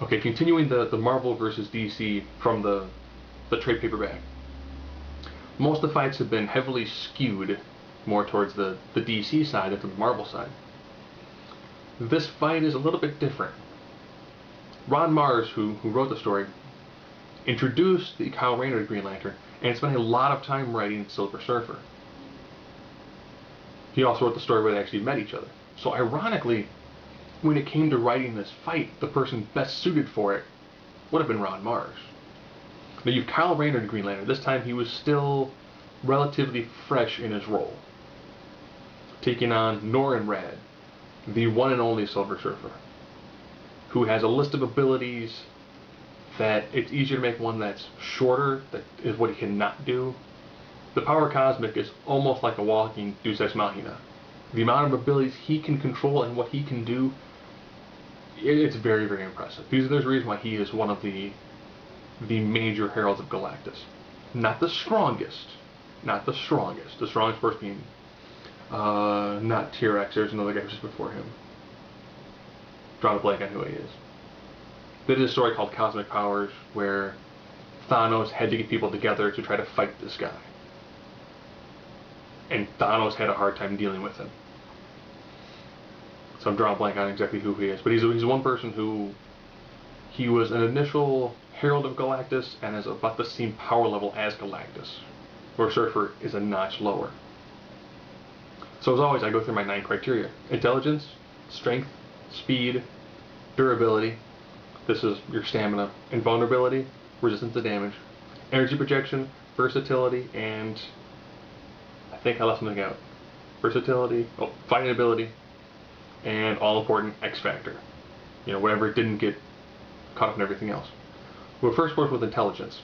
Okay, continuing the Marvel versus DC from the trade paperback. Most of the fights have been heavily skewed more towards the DC side than the Marvel side. This fight is a little bit different. Ron Mars, who wrote the story, introduced the Kyle Rayner Green Lantern, and spent a lot of time writing Silver Surfer. He also wrote the story where they actually met each other. So ironically, when it came to writing this fight, the person best suited for it would have been Ron Mars. Now you've Kyle Rayner Green Lantern. This time he was still relatively fresh in his role, taking on Norrin Radd, the one and only Silver Surfer, who has a list of abilities that it's easier to make one that's shorter, that is what he cannot do. The power cosmic is almost like a walking Deus Ex Machina. The amount of abilities he can control and what he can do, it's very, very impressive. There's a reason why he is one of the major heralds of Galactus. Not the strongest. Not the strongest. The strongest, of course, being not T-Rex. There's another guy just before him. Drawing a blank on who he is. They did a story called Cosmic Powers where Thanos had to get people together to try to fight this guy. And Thanos had a hard time dealing with him. So I'm drawing a blank on exactly who he is. But he's one person who, he was an initial Herald of Galactus and has about the same power level as Galactus, where Surfer is a notch lower. So as always, I go through my 9 criteria. Intelligence, strength, speed, durability, this is your stamina, invulnerability, resistance to damage, energy projection, versatility, and I think I left something out. Versatility, fighting ability, and all important X factor. You know, whatever didn't get caught up in everything else. We'll first work with intelligence.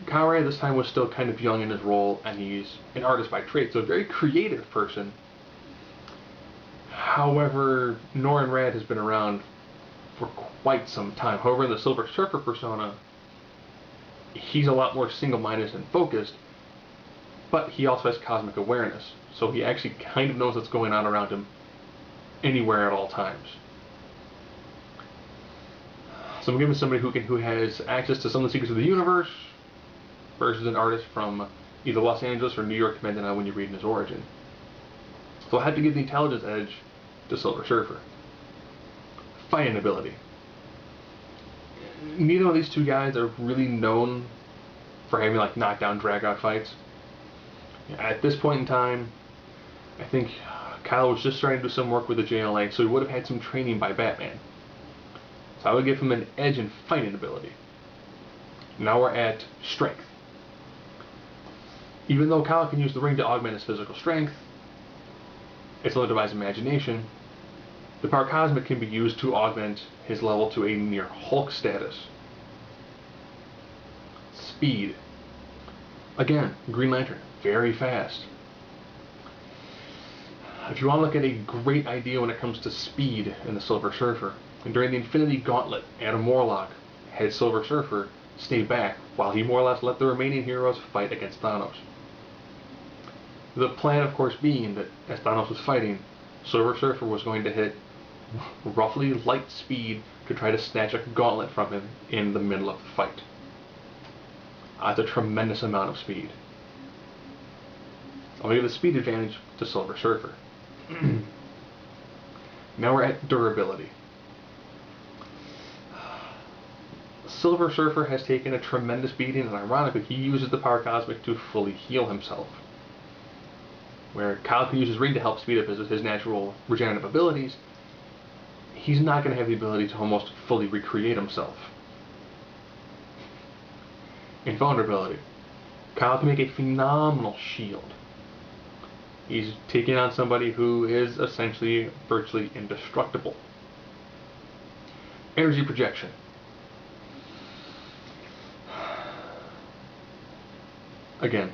Kyle Rayner this time was still kind of young in his role, and he's an artist by trade, so a very creative person. However, Norrin Radd has been around for quite some time. However, in the Silver Surfer persona, he's a lot more single-minded and focused, but he also has cosmic awareness, so he actually kind of knows what's going on around him anywhere at all times. So I'm giving somebody who has access to some of the secrets of the universe versus an artist from either Los Angeles or New York, depending on when you're reading his origin. So I had to give the intelligence edge to Silver Surfer. Fighting ability. Neither of these two guys are really known for having like knockdown, drag-out fights. At this point in time, I think Kyle was just starting to do some work with the JLA, so he would have had some training by Batman. So I would give him an edge in fighting ability. Now we're at strength. Even though Kyle can use the ring to augment his physical strength, it's limited by his imagination, the power cosmic can be used to augment his level to a near Hulk status. Speed. Again, Green Lantern, very fast. If you want to look at a great idea when it comes to speed in the Silver Surfer, and during the Infinity Gauntlet, Adam Warlock had Silver Surfer stay back while he more or less let the remaining heroes fight against Thanos. The plan, of course, being that as Thanos was fighting, Silver Surfer was going to hit roughly light speed to try to snatch a gauntlet from him in the middle of the fight. That's a tremendous amount of speed. I'll give the speed advantage to Silver Surfer. Now we're at durability. Silver Surfer has taken a tremendous beating, and ironically, he uses the power cosmic to fully heal himself. Where Kyle can use his ring to help speed up his natural regenerative abilities, he's not going to have the ability to almost fully recreate himself. Invulnerability. Kyle can make a phenomenal shield. He's taking on somebody who is essentially virtually indestructible. Energy projection. Again,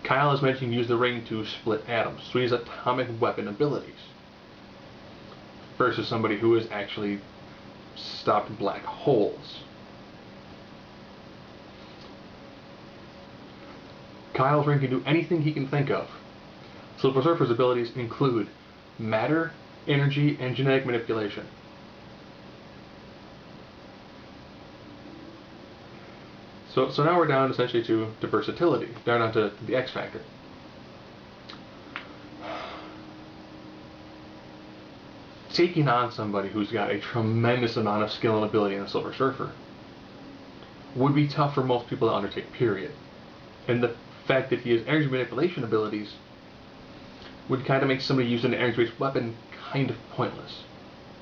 Kyle, as mentioned, used the ring to split atoms, so he has atomic weapon abilities. Versus somebody who has actually stopped black holes. Kyle's ring can do anything he can think of. Silver Surfer's abilities include matter energy, and genetic manipulation. So now we're down essentially to versatility, down to the X factor. Taking on somebody who's got a tremendous amount of skill and ability in the Silver Surfer would be tough for most people to undertake, period. And the fact that he has energy manipulation abilities would kind of make somebody using an energy-based weapon kind of pointless.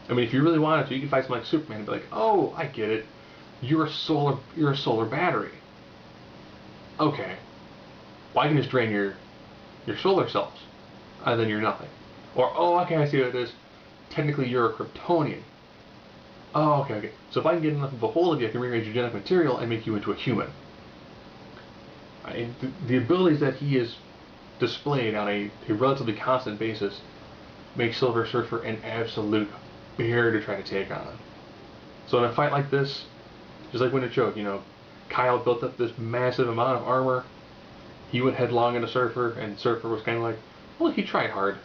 I mean, if you really wanted to, you could fight someone like Superman and be like, "Oh, I get it. You're a solar battery. Okay, well, I can just drain your solar cells, and then you're nothing." Or, "Oh, okay, I see what it is. Technically, you're a Kryptonian. Oh, okay. So if I can get enough of a hold of you, I can rearrange your genetic material and make you into a human." The abilities that he is displayed on a relatively constant basis makes Silver Surfer an absolute bear to try to take on. So in a fight like this, just like when it showed, Kyle built up this massive amount of armor. He went headlong into Surfer, and Surfer was kind of like, well, he tried hard.